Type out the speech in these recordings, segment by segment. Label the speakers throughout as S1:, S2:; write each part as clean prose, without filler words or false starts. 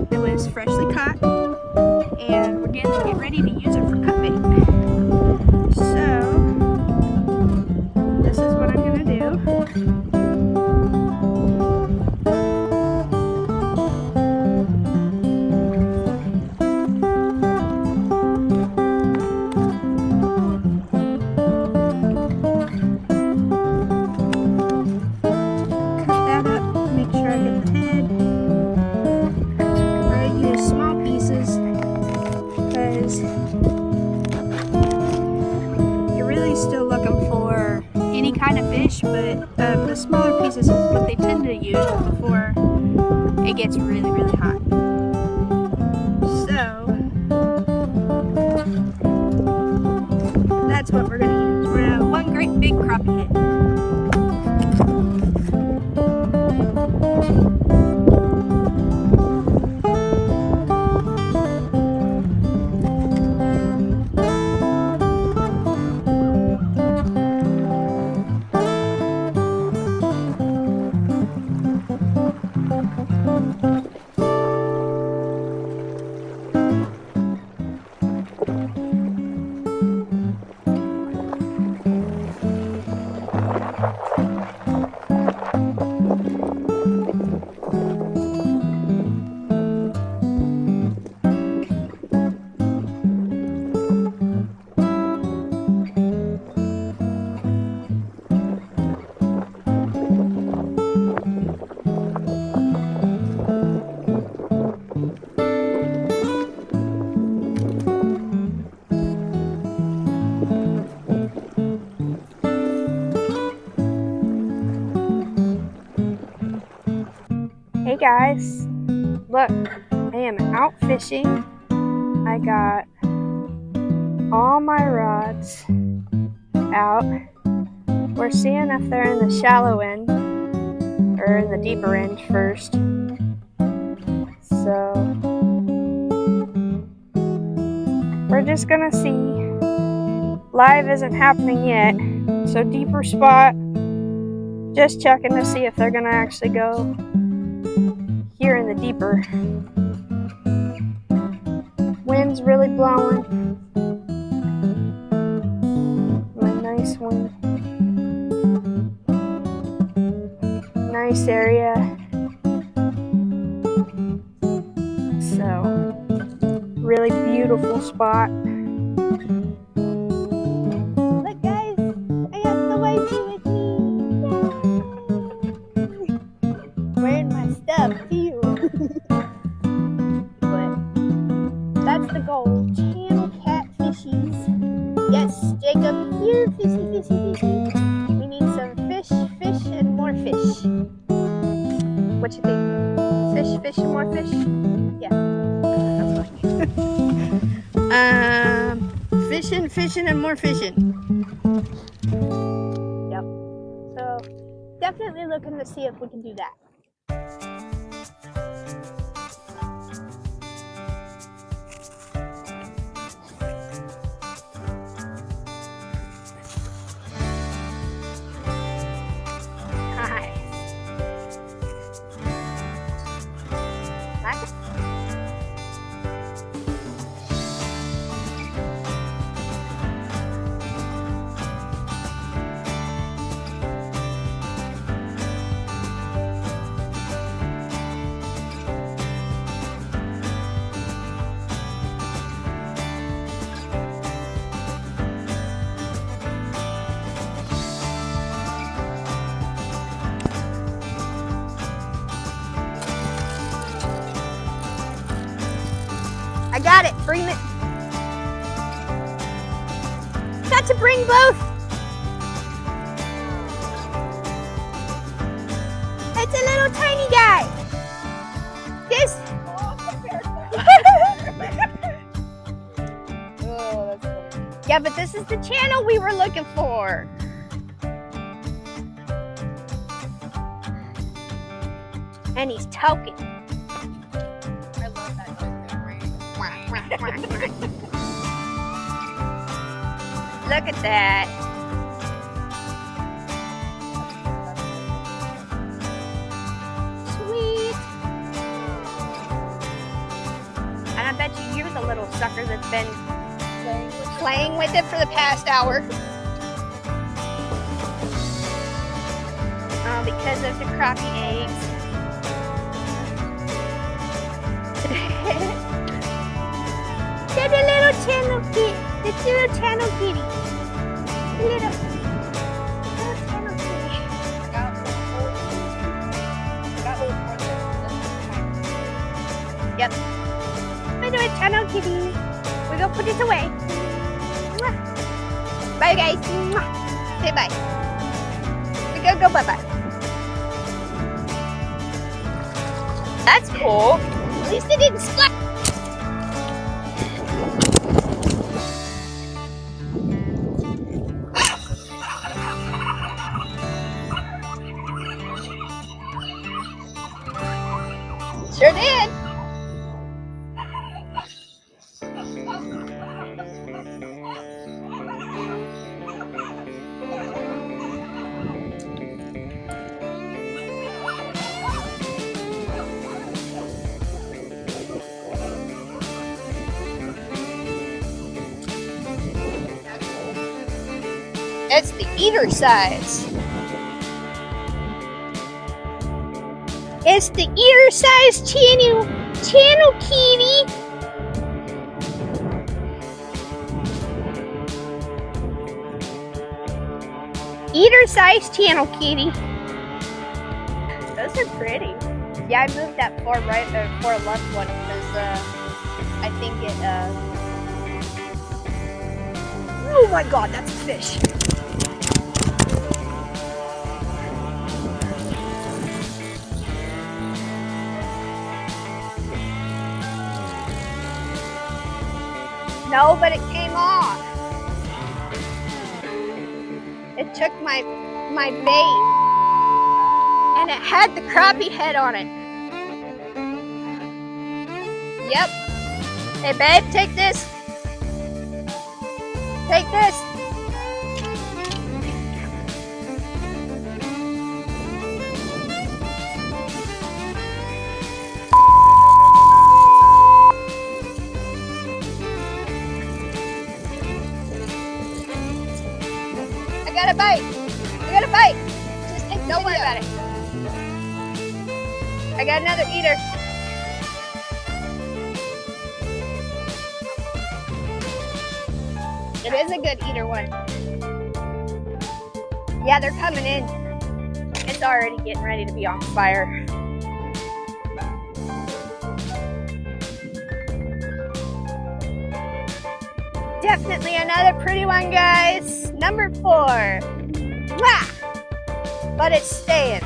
S1: That was freshly caught, and we're gonna get ready to use it for cut bait. So this is what I'm gonna do. Cut that up, make sure I get the head. Small pieces because you're really still looking for any kind of fish, but the smaller pieces is what they tend to use before it gets really, really hot. So that's what we're going to use. We're going to have one great big crappie head. Hey guys, look, I am out fishing. I got all my rods out. We're seeing if they're in the shallow end or in the deeper end first. So we're just gonna see. Live isn't happening yet, so deeper spot, just checking to see if they're gonna actually go here in the deeper. Wind's really blowing. A nice one. Nice area. So, really beautiful spot. Look guys, I got the wifey with me. Yay. Wearing my stuff too. But that's the goal. Channel catfishies. Yes, Jacob, here, fishy, fishy, fishy. We need some fish, fish, and more fish. What you think? Fish, fish, and more fish? Yeah, that's fine. Fishing, fishing, and more fishing. Yep. So definitely looking to see if we can do that. I got it. Bring it. Got to bring both. It's a little tiny guy. This.
S2: Oh, that's funny.
S1: Yeah, but this is the channel we were looking for. And he's talking.
S2: I love that noise.
S1: Look at that. Sweet. And I bet you're the little sucker that's been playing with it for the past hour. Oh, because of the crappie eggs. They're the little channel kid. The little channel kitty. Little channel kitty. Yep. Little channel kitty. We're gonna put it away. Mwah. Bye guys. Mwah. Say bye. We're gonna go bye-bye. That's cool. At least it didn't splash. Sure did. It's the eater size. It's the eater size channel kitty. Eater size channel kitty. Those are pretty. Yeah, I moved that far right far left one because I think it oh my god, that's a fish. No, but it came off. It took my bait, and it had the crappie head on it. Yep. Hey, babe, take this. Take this. I got a bite. I got a bite. Just take. Don't worry about it. I got another eater. It is a good eater one. Yeah, they're coming in. It's already getting ready to be on fire. Definitely another pretty one, guys. Number 4. Mwah! But it's staying.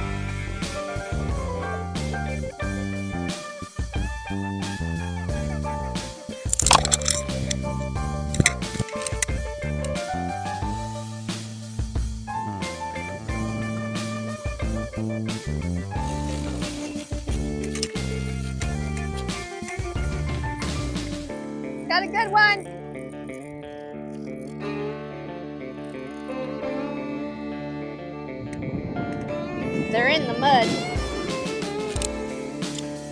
S1: Got a good one. They're in the mud.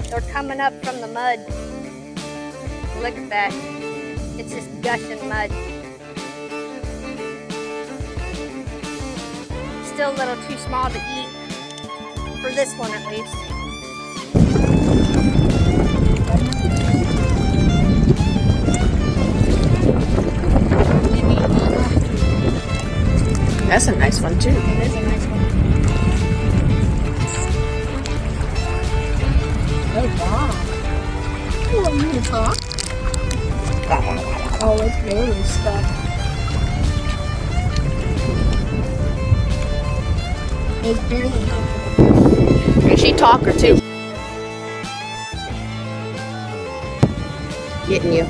S1: They're coming up from the mud. Look at that. It's just gushing mud. Still a little too small to eat. For this one at least.
S2: That's a nice one too.
S1: It is a nice one.
S2: Oh wow. You want me to talk? Oh, it's really stuff. It's very think she'd talk or two. Getting you.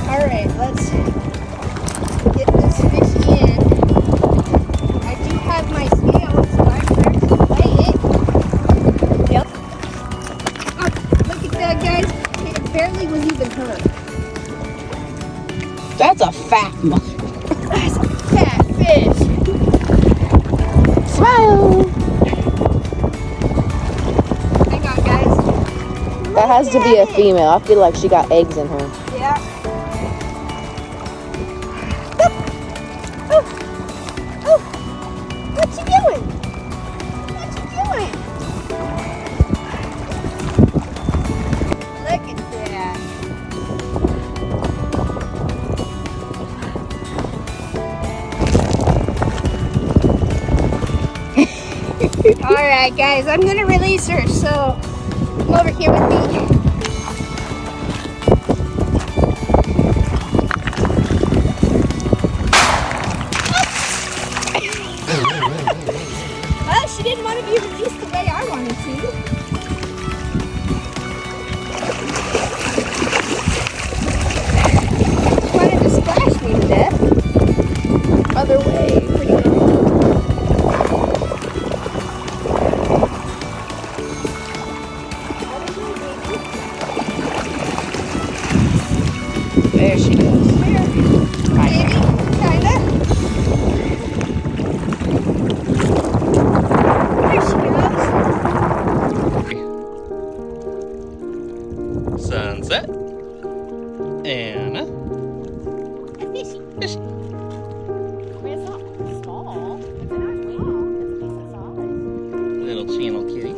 S1: Alright, let's get this fish in. I do have my scales, so I can actually weigh it. Yep. Oh, look at that, guys. It barely was even her.
S2: That's a fat one.
S1: That's a catfish.
S2: Smile.
S1: Hang on, guys.
S2: That has to be a female. I feel like she got eggs in her.
S1: Yeah. Oh, oh, what you doing? What you doing? Look at that. All right, guys, I'm gonna release her. So come over here with me. Well, she didn't want to be released the way I wanted to. She wanted to splash me to death. Other way, pretty girl.
S2: There she goes.
S1: Where? Maybe, kinda. There she goes.
S3: Sunset. Anna.
S1: A fishy.
S3: Fishy.
S1: I mean, it's not small. It's a nice whale. It's a decent size.
S3: Little channel kitty.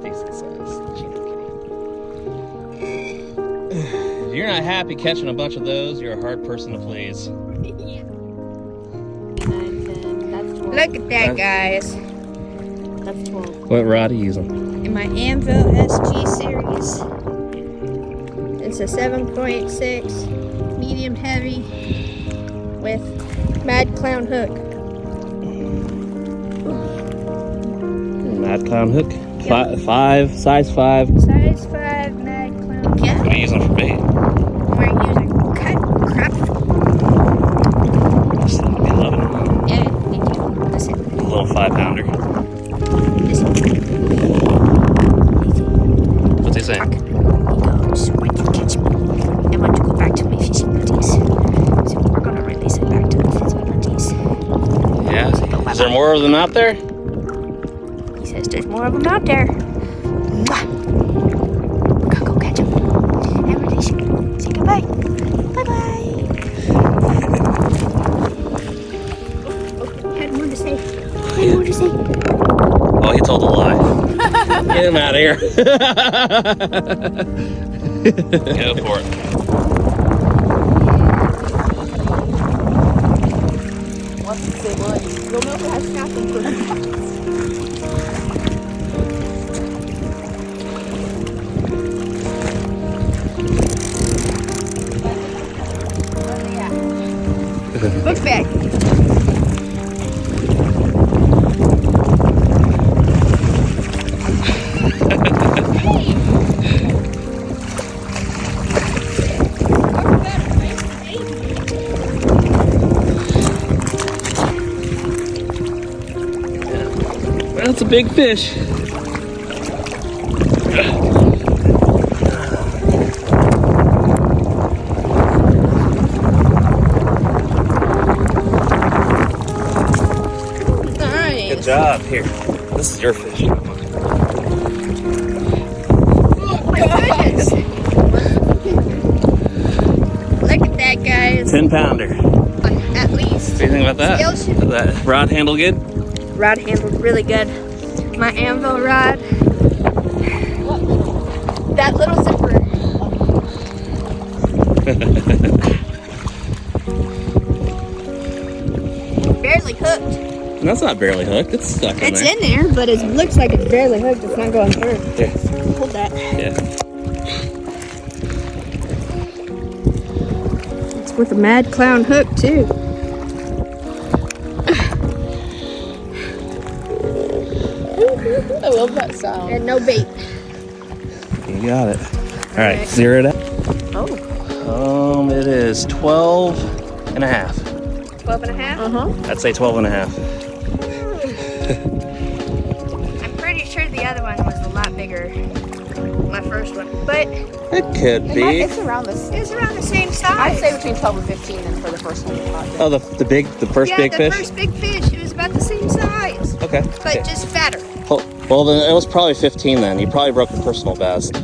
S3: Decent size channel kitty. If you're not happy catching a bunch of those, you're a hard person to please.
S1: Yeah.
S2: 9, 10. That's 12.
S1: Look at that, guys.
S2: That's 12.
S3: What rod are you using?
S1: In my Anvil SG series. It's a 7.6 medium heavy with Mad Clown hook.
S3: Mad clown hook. Five, size 5.
S1: Size 5 Mad Clown. Yeah.
S3: What are you using for bait?
S1: We're using cut crap.
S3: Just let me love it.
S1: Yeah, me too. Listen,
S3: A little 5-pounder.
S1: listen.
S3: What's he saying?
S1: He goes, when you catch me, I want to go back to my fishing buddies. So we're gonna release it back to the fishing buddies.
S3: Yeah. Is there more of them out there?
S1: He says there's more of them out there. Mwah. We're gonna go catch them and release it. Say goodbye. Bye bye. Had more to say. Had more to say.
S3: Oh, he told a lie. Get him out of here. Go for it.
S2: What's the same one? You'll know who has snapping for
S1: Book bag.
S3: That's a big fish.
S1: Nice.
S3: Good job. Here, this is your fish.
S1: Oh my goodness. Look at that, guy.
S3: 10-pounder.
S1: At least.
S3: What do you think about that?
S1: Scale should-
S3: Is that rod handle good?
S1: Rod handled really good. My anvil rod. That little zipper. Barely hooked.
S3: That's not barely hooked. It's stuck in
S1: It's
S3: there.
S1: in there, but it looks like it's barely hooked. It's not going through.
S3: Yeah.
S1: Hold that.
S3: Yeah.
S1: It's with a mad clown hook too.
S2: I love that sound.
S1: And no bait.
S3: You got it. All right, zero it out.
S1: Oh.
S3: It is 12 and a half.
S1: 12 and a half?
S3: I'd say 12 and a half.
S1: I'm pretty sure the other one was a lot bigger. My first one. But
S3: It could be.
S2: It's around this.
S1: it's around the same size.
S2: I'd say between 12 and 15 and for the first one.
S3: Oh, the first big
S1: the
S3: fish?
S1: first big fish. It was about the same size.
S3: Okay.
S1: But
S3: Yeah.
S1: just fatter.
S3: Well, then it was probably 15 then. You probably broke the personal best.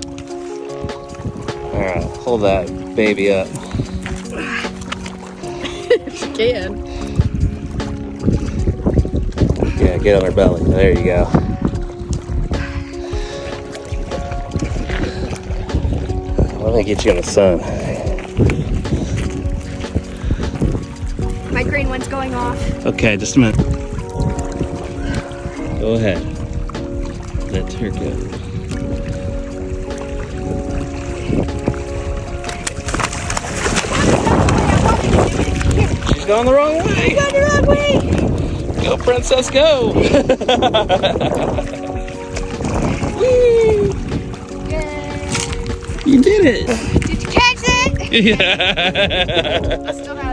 S3: All right, hold that baby up.
S2: Can.
S3: Yeah, get on her belly. There you go. Let me get you in the sun.
S1: My green one's going off.
S3: Okay, just a minute. Go ahead. Let her go. She's going the wrong way.
S1: Going the wrong way.
S3: Go, princess, go.
S1: Whee!
S3: You did it.
S1: Did you catch it?
S3: Yeah.
S2: I still have